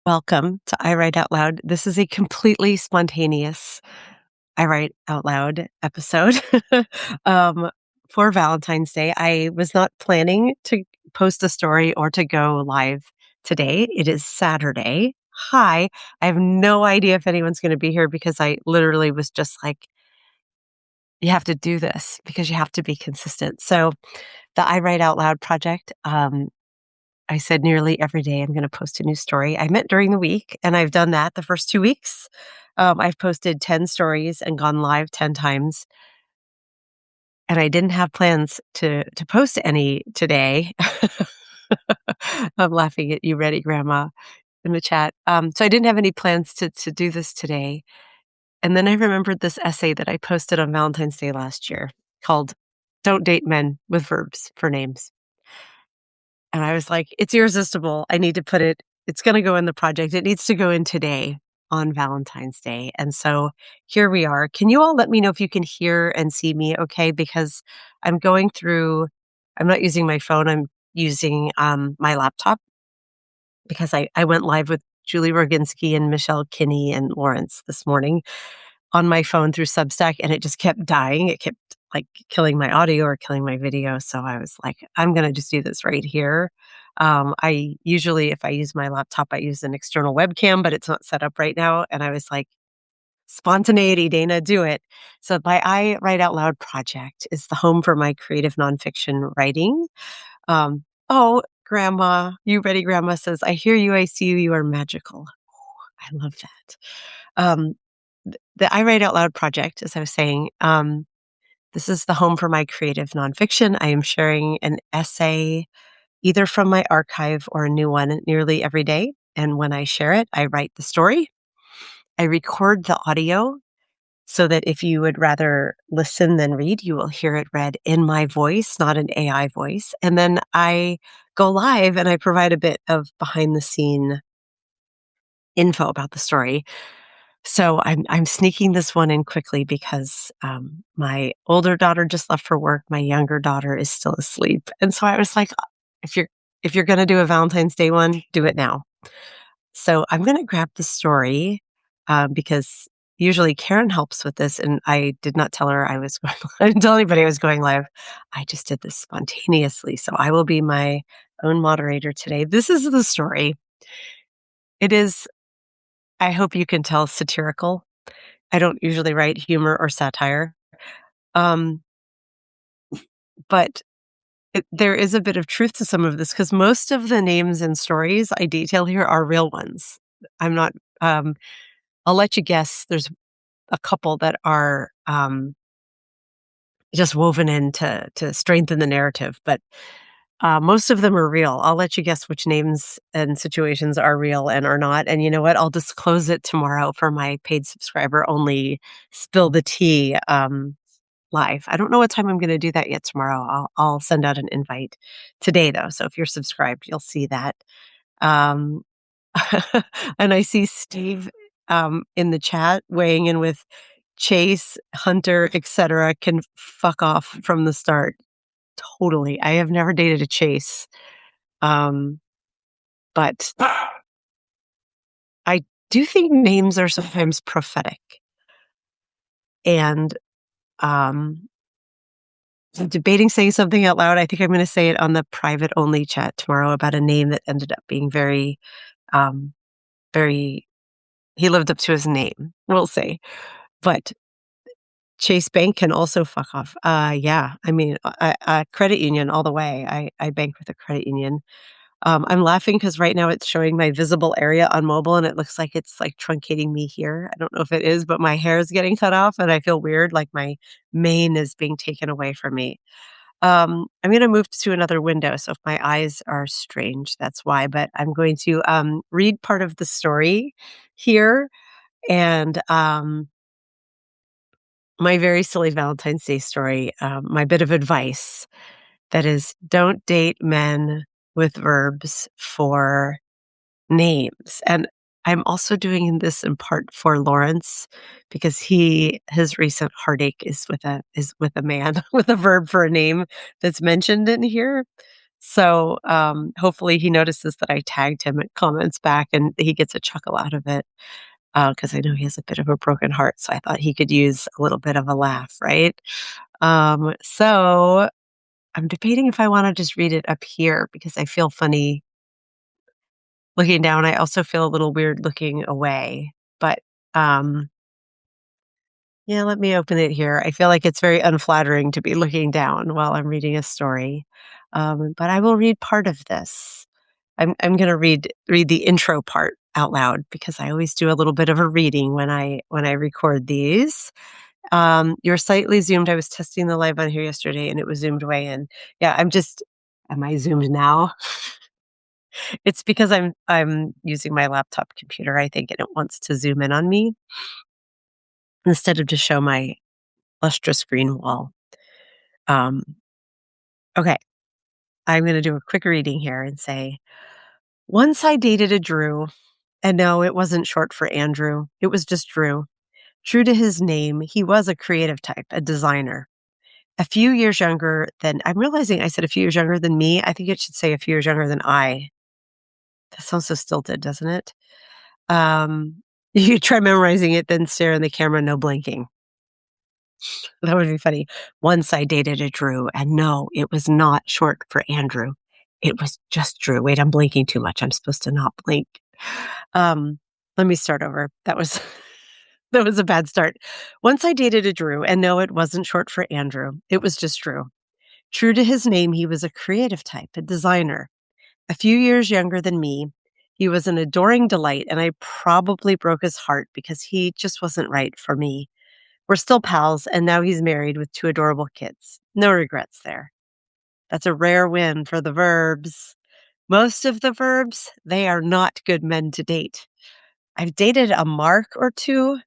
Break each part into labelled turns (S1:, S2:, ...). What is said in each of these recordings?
S1: Welcome to I Write Out Loud. This is a completely spontaneous I Write Out Loud episode um, for Valentine's Day. I was not planning to post a story or to go live today. It is Saturday. Hi. I have no idea if anyone's going to be here because I literally was just like, you have to do this because you have to be consistent. So, the I Write Out Loud project, I said nearly every day I'm going to post a new story. I meant during the week, and I've done that the first 2 weeks. I've posted 10 stories and gone live 10 times, and I didn't have plans to post any today. I'm laughing at you, Ready Grandma, in the chat. So I didn't have any plans to do this today. And then I remembered this essay that I posted on Valentine's Day last year called "Don't Date Men with Verbs for Names." And I was like, "It's irresistible. I need to put it it's gonna go in the project. It needs to go in today on Valentine's Day." And so here we are. Can you all let me know if you can hear and see me okay? Because I'm not using my phone, I'm using, my laptop because I went live with Julie Roginski and Michelle Kinney and Lawrence this morning on my phone through Substack, and it just kept dying. It kept, like, killing my audio or killing my video, so I was like, "I'm gonna just do this right here." I usually, if I use my laptop, I use an external webcam, but it's not set up right now, and I was like, "Spontaneity, Dana, do it." So my I Write Out Loud project is the home for my creative nonfiction writing. Oh, Grandma, you ready, Grandma says, "I hear you, I see you, you are magical." I love that. Um, the I Write Out Loud project, as I was saying, this is the home for my creative nonfiction. I am sharing an essay either from my archive or a new one nearly every day. And when I share it, I write the story. I record the audio so that if you would rather listen than read, you will hear it read in my voice, not an AI voice. And then I go live and I provide a bit of behind the scene info about the story. So I'm sneaking this one in quickly because my older daughter just left for work. My younger daughter is still asleep, and so I was like, if you're going to do a Valentine's Day one, do it now. So I'm going to grab the story because usually Karen helps with this, and I did not tell her I was going. I didn't tell anybody I was going live. I just did this spontaneously, so I will be my own moderator today. This is the story. It is. I hope you can tell satirical. I don't usually write humor or satire, um, but there is a bit of truth to some of this because most of the names and stories I detail here are real ones. I'm not. I'll let you guess. There's a couple that are just woven in to strengthen the narrative, but most of them are real. I'll let you guess which names and situations are real and are not. And you know what? I'll disclose it tomorrow for my paid subscriber only spill the tea live. I don't know what time I'm going to do that yet tomorrow. I'll send out an invite today though. So if you're subscribed, you'll see that. Um, and I see Steve in the chat weighing in with Chase, Hunter, etc. can fuck off from the start. Totally. I have never dated a Chase. Um, but I do think names are sometimes prophetic. And I'm debating saying something out loud. I think I'm going to say it on the private only chat tomorrow about a name that ended up being very, very, he lived up to his name, we'll say. But Chase Bank can also fuck off. Yeah. I mean, a credit union all the way. I bank with a credit union. I'm laughing because right now it's showing my visible area on mobile and it looks like it's like truncating me here. I don't know if it is, but my hair is getting cut off and I feel weird, like my mane is being taken away from me. I'm going to move to another window. So if my eyes are strange, that's why. But I'm going to read part of the story here. And my very silly Valentine's Day story, my bit of advice that is don't date men with verbs for names. And I'm also doing this in part for Lawrence because his recent heartache is with a man with a verb for a name that's mentioned in here. So, hopefully he notices that I tagged him and comments back, and he gets a chuckle out of it, because I know he has a bit of a broken heart, so I thought he could use a little bit of a laugh, right? So I'm debating if I wanna just read it up here because I feel funny looking down. I also feel a little weird looking away, but, um yeah, let me open it here. I feel like it's very unflattering to be looking down while I'm reading a story, but I will read part of this. I'm gonna read the intro part out loud because I always do a little bit of a reading when I record these. You're slightly zoomed. I was testing the live on here yesterday, and it was zoomed way in. Yeah, am I zoomed now? It's because I'm using my laptop computer, I think, and it wants to zoom in on me instead of to show my lustrous green wall. Um, okay, I'm gonna do a quick reading here and say, "Once I dated a Drew, and no, it wasn't short for Andrew. It was just Drew. True to his name, he was a creative type, a designer. A few years younger than I'm realizing I said a few years younger than me. I think it should say a few years younger than I. That sounds so stilted, doesn't it? You try memorizing it, then stare in the camera, no blinking. That would be funny. Once I dated a Drew, and no, it was not short for Andrew. It was just Drew. Wait, I'm blinking too much. I'm supposed to not blink. Um, Let me start over. That was that was a bad start. Once I dated a Drew, and no, it wasn't short for Andrew. It was just Drew. True to his name, he was a creative type, a designer. A few years younger than me, he was an adoring delight, and I probably broke his heart because he just wasn't right for me. We're still pals, and now he's married with two adorable kids. No regrets there. That's a rare win for the verbs. Most of the verbs, they are not good men to date. I've dated a Mark or two.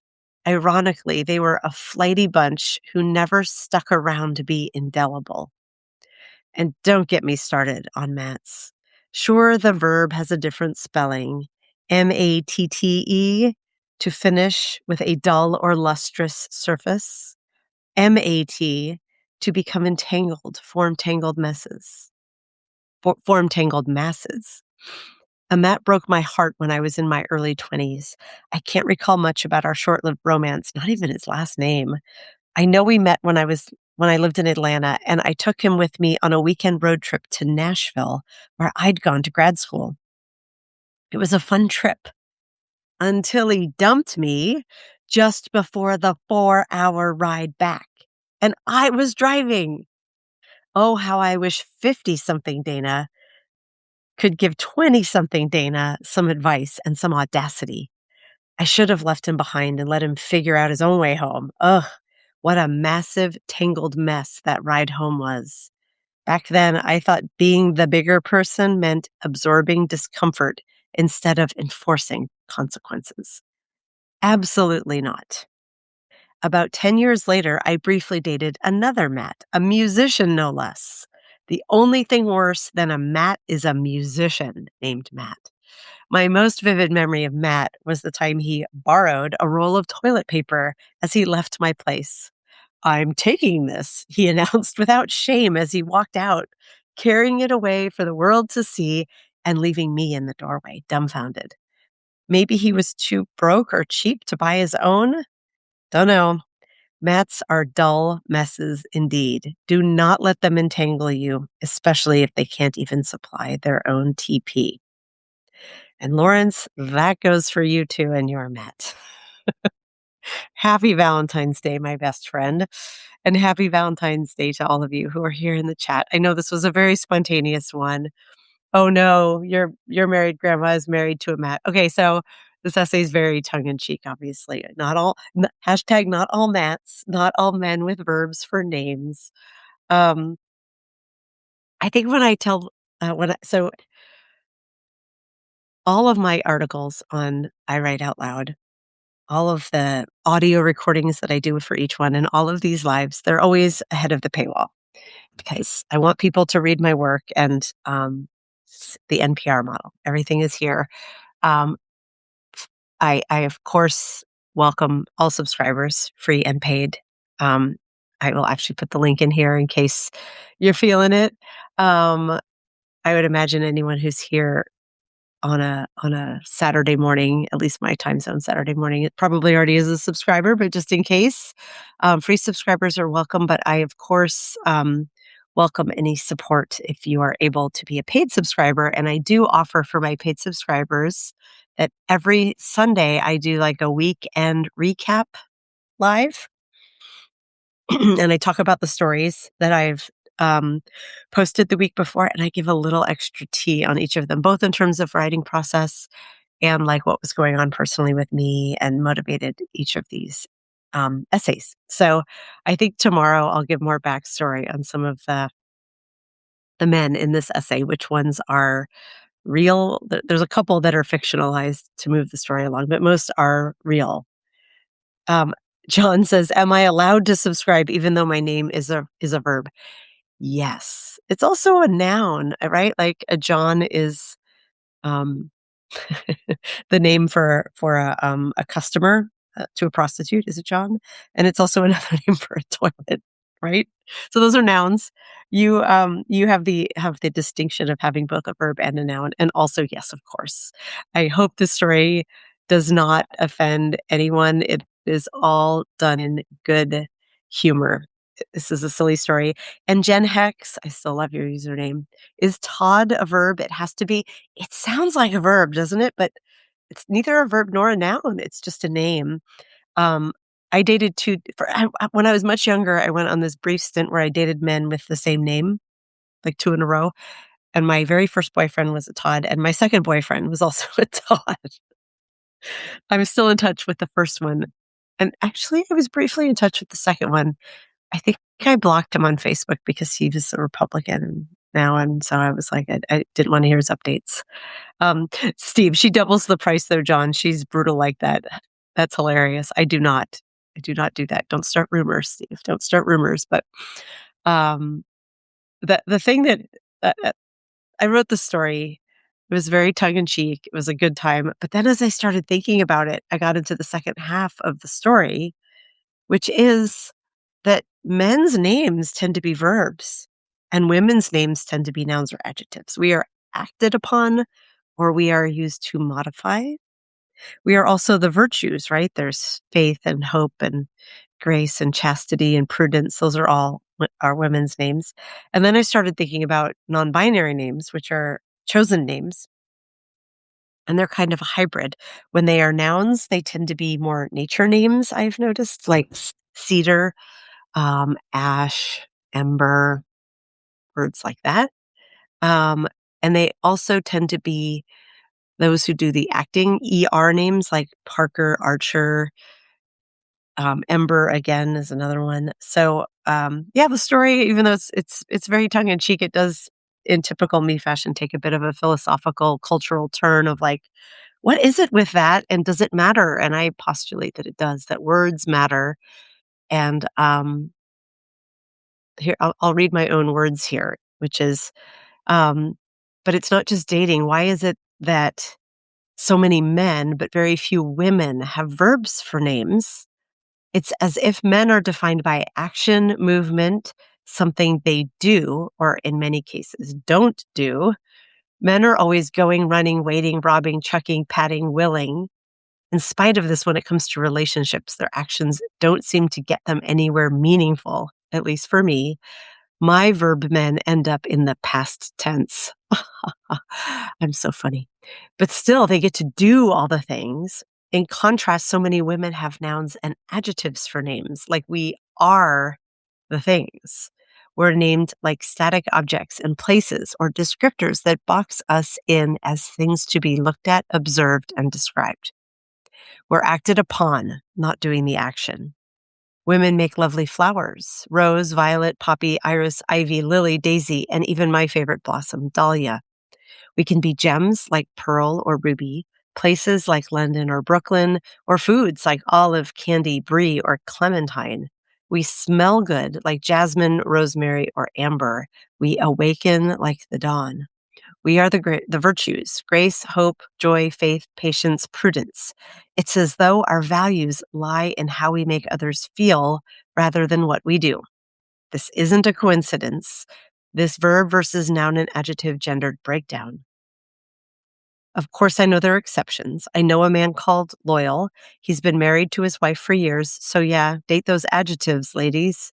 S1: Ironically, they were a flighty bunch who never stuck around to be indelible. And don't get me started on Matt's. Sure, the verb has a different spelling, matte, to finish with a dull or lustrous surface, mat, to become entangled, form tangled messes, form tangled masses. A Matt broke my heart when I was in my early 20s. I can't recall much about our short lived romance, not even his last name. I know we met when I lived in Atlanta, and I took him with me on a weekend road trip to Nashville, where I'd gone to grad school. It was a fun trip until he dumped me just before the 4-hour ride back. And I was driving. Oh, how I wish 50 something Dana could give 20 something Dana some advice and some audacity. I should have left him behind and let him figure out his own way home. Ugh, what a massive, tangled mess that ride home was. Back then, I thought being the bigger person meant absorbing discomfort instead of enforcing consequences. Absolutely not. About 10 years later, I briefly dated another Matt, a musician no less. The only thing worse than a Matt is a musician named Matt. My most vivid memory of Matt was the time he borrowed a roll of toilet paper as he left my place. "I'm taking this," he announced without shame as he walked out, carrying it away for the world to see and leaving me in the doorway, dumbfounded. Maybe he was too broke or cheap to buy his own? Dunno. Mats are dull messes indeed. Do not let them entangle you, especially if they can't even supply their own TP. And Lawrence, that goes for you too and your Met. Happy Valentine's Day, my best friend. And happy Valentine's Day to all of you who are here in the chat. I know this was a very spontaneous one. Oh no, your married grandma is married to a Matt. Okay, so this essay is very tongue in cheek, obviously. Not all hashtag not all Matts, not all men with verbs for names. Um, I think when I tell when I, so all of my articles on I Write Out Loud, all of the audio recordings that I do for each one, and all of these lives, they're always ahead of the paywall because I want people to read my work and the NPR model. Everything is here. Um, I of course welcome all subscribers, free and paid. Um, I will actually put the link in here in case you're feeling it. Um, I would imagine anyone who's here on a Saturday morning, at least my time zone Saturday morning, it probably already is a subscriber, but just in case, free subscribers are welcome. But I, of course, welcome any support if you are able to be a paid subscriber. And I do offer for my paid subscribers that every Sunday I do like a weekend recap live. And I talk about the stories that I've posted the week before, and I give a little extra tea on each of them, both in terms of writing process and like what was going on personally with me and motivated each of these essays. So I think tomorrow I'll give more backstory on some of the men in this essay, which ones are real. There's a couple that are fictionalized to move the story along, but most are real. Um, John says, "Am I allowed to subscribe even though my name is a verb?" Yes. It's also a noun, right? Like a John is um the name for a customer to a prostitute is a John, and it's also another name for a toilet, right? So those are nouns. You have the distinction of having both a verb and a noun, and also yes, of course. I hope this story does not offend anyone. It is all done in good humor. This is a silly story. And Jen Hex, I still love your username. Is Todd a verb? It has to be. It sounds like a verb, doesn't it? But it's neither a verb nor a noun, it's just a name. Um, I dated 2 when I was much younger, I went on this brief stint where I dated men with the same name, like 2 in a row, and my very first boyfriend was a Todd, and my second boyfriend was also a Todd. I'm still in touch with the first one, and actually, I was briefly in touch with the second one. I think I blocked him on Facebook because he was a Republican now, and so I was like, I didn't wanna hear his updates. Um, Steve, she doubles the price though, John. She's brutal like that. That's hilarious. I do not. I do not do that. Don't start rumors, Steve. Don't start rumors. But um, the thing that I wrote the story, it was very tongue in cheek. It was a good time. But then as I started thinking about it, I got into the second half of the story, which is that men's names tend to be verbs and women's names tend to be nouns or adjectives. We are acted upon or we are used to modify. We are also the virtues, right? There's faith and hope and grace and chastity and prudence. Those are all our women's names. And then I started thinking about non binary names, which are chosen names. And they're kind of a hybrid. When they are nouns, they tend to be more nature names, I've noticed, like cedar, ash, ember, words like that. Um, and they also tend to be those who do the acting ER names like Parker, Archer, Ember again is another one. So, yeah, the story, even though it's very tongue in cheek, it does, in typical me fashion, take a bit of a philosophical, cultural turn of like, what is it with that, and does it matter? And I postulate that it does. That words matter. And here I'll read my own words here, which is, um, but it's not just dating. Why is it that so many men, but very few women have verbs for names? It's as if men are defined by action, movement, something they do, or in many cases don't do. Men are always going, running, waiting, robbing, chucking, patting, willing. In spite of this, when it comes to relationships, their actions don't seem to get them anywhere meaningful, at least for me. My verb men end up in the past tense. I'm so funny. But still, they get to do all the things. In contrast, so many women have nouns and adjectives for names, like we are the things. We're named like static objects and places or descriptors that box us in as things to be looked at, observed, and described. We're acted upon, not doing the action. Women make lovely flowers: rose, violet, poppy, iris, ivy, lily, daisy, and even my favorite blossom, dahlia. We can be gems like pearl or ruby, places like London or Brooklyn, or foods like olive, candy, brie, or clementine. We smell good like jasmine, rosemary, or amber. We awaken like the dawn. We are the virtues: grace, hope, joy, faith, patience, prudence. It's as though our values lie in how we make others feel rather than what we do. This isn't a coincidence. This verb versus noun and adjective gendered breakdown. Of course, I know there are exceptions. I know a man called Loyal. He's been married to his wife for years. So, yeah, date those adjectives, ladies.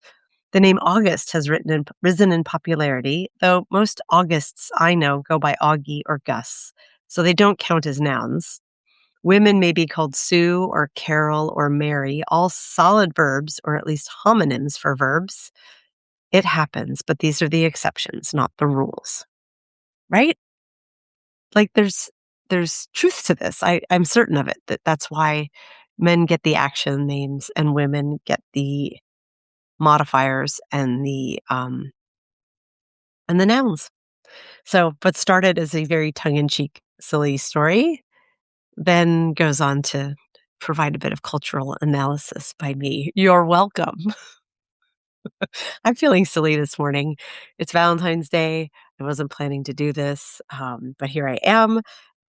S1: The name August has risen in popularity, though most Augusts I know go by Augie or Gus, so they don't count as nouns. Women may be called Sue or Carol or Mary, all solid verbs, or at least homonyms for verbs. It happens, but these are the exceptions, not the rules. Right? Like there's truth to this. I'm certain of it, that's why men get the action names and women get the modifiers and the nouns. So what started as a very tongue-in-cheek, silly story, then goes on to provide a bit of cultural analysis by me. You're welcome. I'm feeling silly this morning. It's Valentine's Day. I wasn't planning to do this, but here I am.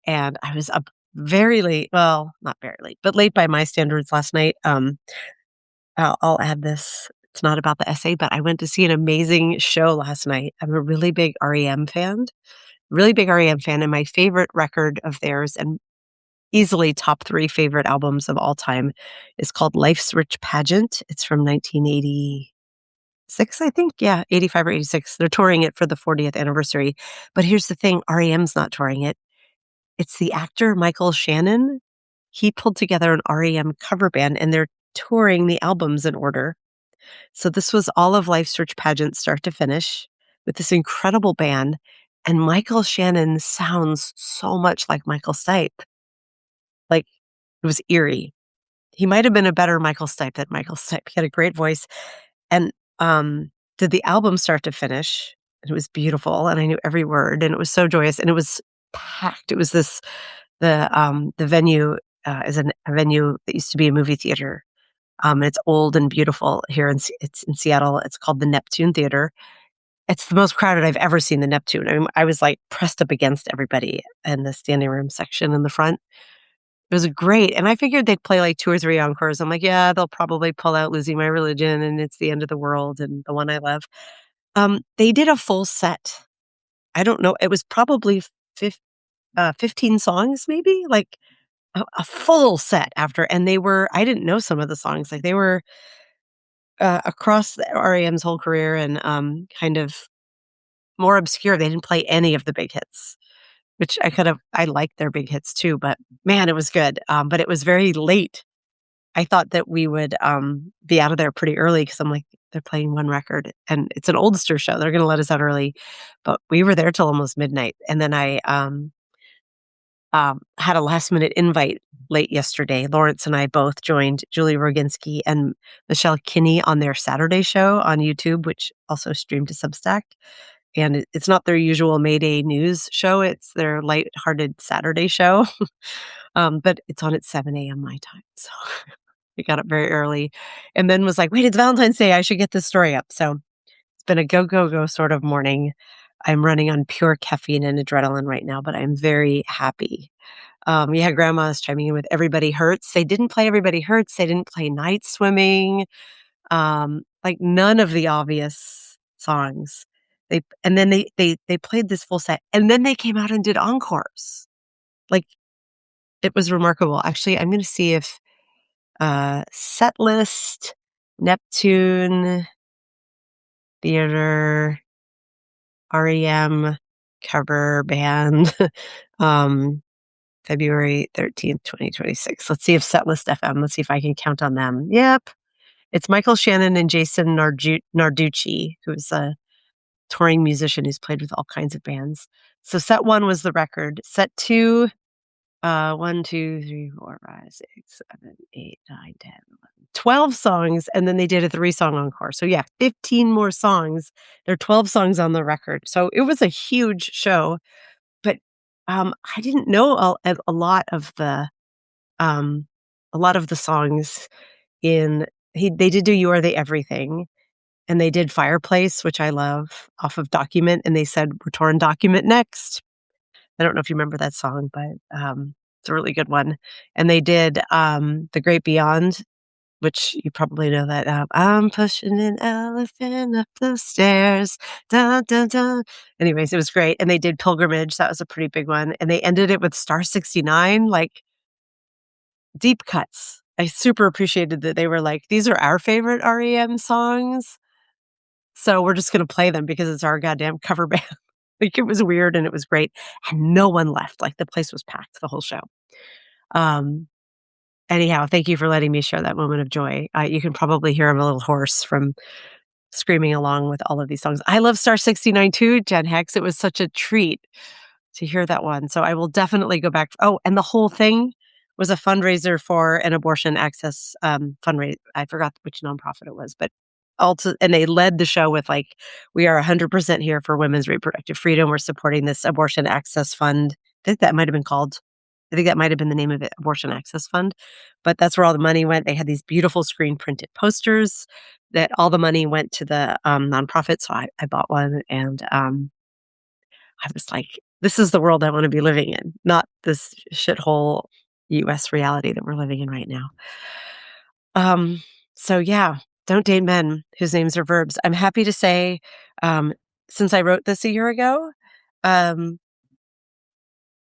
S1: And I was up very late. Well, not very late, but late by my standards last night. I'll add this. It's not about the essay, but I went to see an amazing show last night. I'm a really big REM fan, and my favorite record of theirs, and easily top 3 favorite albums of all time, is called Life's Rich Pageant. It's from 1986, I think. Yeah, 85 or 86. They're touring it for the 40th anniversary. But here's the thing, REM's not touring it. It's the actor Michael Shannon. He pulled together an REM cover band, and they're touring the albums in order. So this was all of Life's Rich Pageant, start to finish, with this incredible band, and Michael Shannon sounds so much like Michael Stipe. Like, it was eerie. He might have been a better Michael Stipe than Michael Stipe. He had a great voice, and, did the album start to finish, and it was beautiful, and I knew every word, and it was so joyous, and it was packed. It was the venue, is a venue that used to be a movie theater. It's old and beautiful here it's in Seattle. It's called the Neptune Theater. It's the most crowded I've ever seen the Neptune. I mean, I was, like, pressed up against everybody in the standing room section in the front. It was great, and I figured they'd play, like, 2 or 3 encores. I'm like, "Yeah, they'll probably pull out Losing My Religion and It's the End of the World and The One I Love." They did a full set. I don't know, it was probably 15 songs maybe, like, a full set after, and they were, I didn't know some of the songs, like, they were, across the REM's whole career and, kind of more obscure. They didn't play any of the big hits, which I liked their big hits too, but man, it was good. But it was very late. I thought that we would, be out of there pretty early because 'cause I'm like, "They're playing 1 record, and it's an oldster show. They're gonna let us out early." But we were there till almost midnight, and then I had a last-minute invite late yesterday. Lawrence and I both joined Julie Roginski and Michelle Kinney on their Saturday show on YouTube, which also streamed to Substack. And it's not their usual May Day news show, it's their lighthearted Saturday show. But it's on at 7 a.m. my time, so I got up very early and then was like, "Wait, it's Valentine's Day, I should get this story up." So it's been a go, go, go sort of morning. I'm running on pure caffeine and adrenaline right now, but I'm very happy. Yeah, grandma's chiming in with Everybody Hurts. They didn't play Everybody Hurts, they didn't play Night Swimming, like, none of the obvious songs. And then they played this full set, and then they came out and did encores. Like, it was remarkable. Actually, I'm gonna see if, set list, Neptune Theater, REM cover band, um, February 13th, 2026. Let's see if Setlist FM, let's see if I can count on them. Yep. It's Michael Shannon and Jason Narducci, who's a touring musician who's played with all kinds of bands. So set 1 was the record. Set 2, 1, 2, 3, 4, 5, 6, 7, 8, 9, 10, 11, 12 songs, and then they did a 3-song encore. So yeah, 15 more songs. There are 12 songs on the record. So it was a huge show, but, I didn't know a lot of um, the songs in they did do You Are the Everything, and they did Fireplace, which I love, off of Document, and they said, "We're touring Document next." I don't know if you remember that song, but, it's a really good one. And they did, The Great Beyond, which you probably know that, "I'm pushing an elephant up the stairs, dun, dun, dun." Anyways, it was great, and they did Pilgrimage, that was a pretty big one, and they ended it with Star 69, like, deep cuts. I super appreciated that they were like, "These are our favorite REM songs, so we're just gonna play them because it's our goddamn cover band." Like, it was weird, and it was great, and no one left, like, the place was packed the whole show. Um Anyhow, thank you for letting me share that moment of joy. You can probably hear I'm a little hoarse from screaming along with all of these songs. I love Star 69 too, Jen Hex. It was such a treat to hear that one. So I will definitely go back. Oh, and the whole thing was a fundraiser for an abortion access fundraiser. I forgot which nonprofit it was, but also, and they led the show with like, "We are 100% here for women's reproductive freedom. We're supporting this abortion access fund." I think that might have been called. I think that might have been the name of it, Abortion Access Fund. But that's where all the money went. They had these beautiful screen printed posters that all the money went to the nonprofit. So I bought one, and I was like, this is the world I want to be living in, not this shithole US reality that we're living in right now. Um, so yeah, don't date men whose names are verbs. I'm happy to say, um, since I wrote this a year ago, um,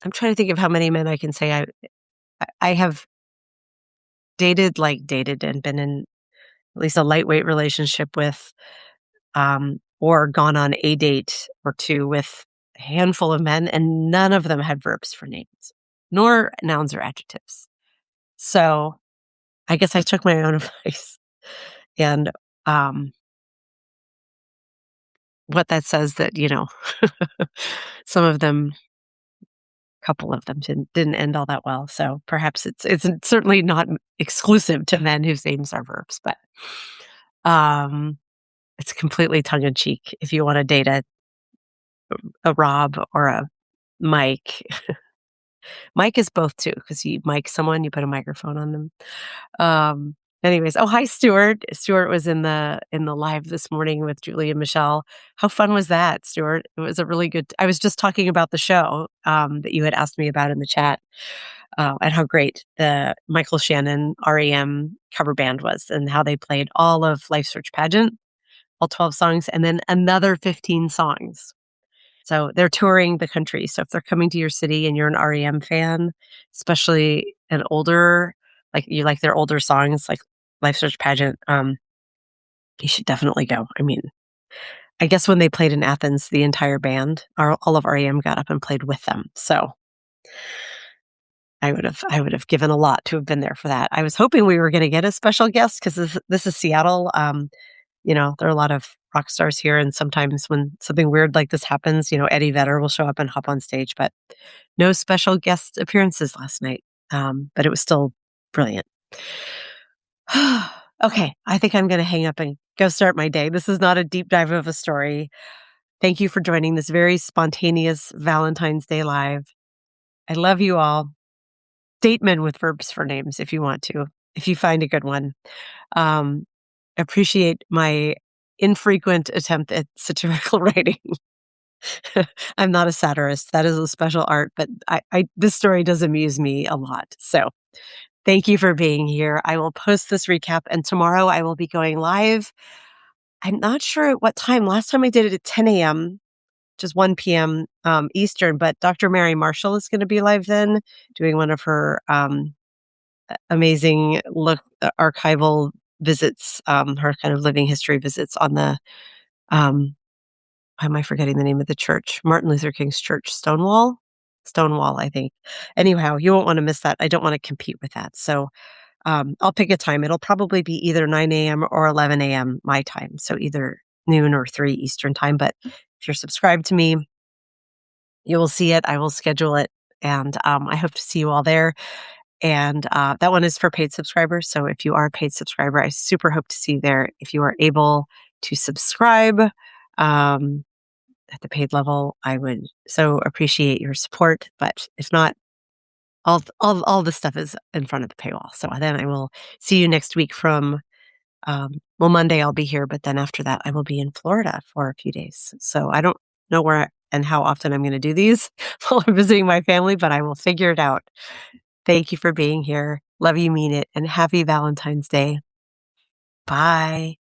S1: I'm trying to think of how many men I can say I have dated and been in at least a lightweight relationship with, or gone on a date or two with a handful of men, and none of them had verbs for names, nor nouns or adjectives. So I guess I took my own advice. And what that says that, some of them, a couple of them didn't end all that well. So perhaps it's certainly not exclusive to men whose names are verbs, but um it's completely tongue in cheek if you want to date a Rob or a Mike. Mike is both too, because you mic someone, you put a microphone on them. Um, Anyways, oh, hi, Stuart. Stuart was in the live this morning with Julie and Michelle. How fun was that, Stuart? It was a really good. I was just talking about the show that you had asked me about in the chat, and how great the Michael Shannon REM cover band was, and how they played all of Life Search Pageant, all 12 songs, and then another 15 songs. So they're touring the country. So if they're coming to your city and you're an REM fan, especially an older, like you like their older songs, like Life Search Pageant, you should definitely go. I mean, I guess when they played in Athens, the entire band, all of REM got up and played with them. So I would have given a lot to have been there for that. I was hoping we were going to get a special guest because this is Seattle. There are a lot of rock stars here, and sometimes when something weird like this happens, Eddie Vedder will show up and hop on stage, but no special guest appearances last night. But it was still brilliant. Okay, I think I'm going to hang up and go start my day. This is not a deep dive of a story. Thank you for joining this very spontaneous Valentine's Day live. I love you all. Date men with verbs for names if you want to, if you find a good one. Um, Appreciate my infrequent attempt at satirical writing. I'm not a satirist. That is a special art, but this story does amuse me a lot. So thank you for being here. I will post this recap, and tomorrow I will be going live. I'm not sure at what time. Last time I did it at 10 a.m., which is 1 p.m. Eastern, but Dr. Mary Marshall is going to be live then, doing one of her amazing archival visits, her kind of living history visits on the, why am I forgetting the name of the church? Martin Luther King's church, Stonewall, I think. Anyhow, you won't want to miss that. I don't want to compete with that. So I'll pick a time. It'll probably be either 9 a.m. or 11 a.m. my time. So either noon or 3 Eastern time. But if you're subscribed to me, you will see it. I will schedule it. And I hope to see you all there. And that one is for paid subscribers. So if you are a paid subscriber, I super hope to see you there. If you are able to subscribe at the paid level, I would so appreciate your support. But if not, all this stuff is in front of the paywall. So then I will see you next week from, Monday I'll be here, but then after that I will be in Florida for a few days. So I don't know where and how often I'm going to do these while I'm visiting my family, but I will figure it out. Thank you for being here. Love you, mean it, and happy Valentine's Day. Bye.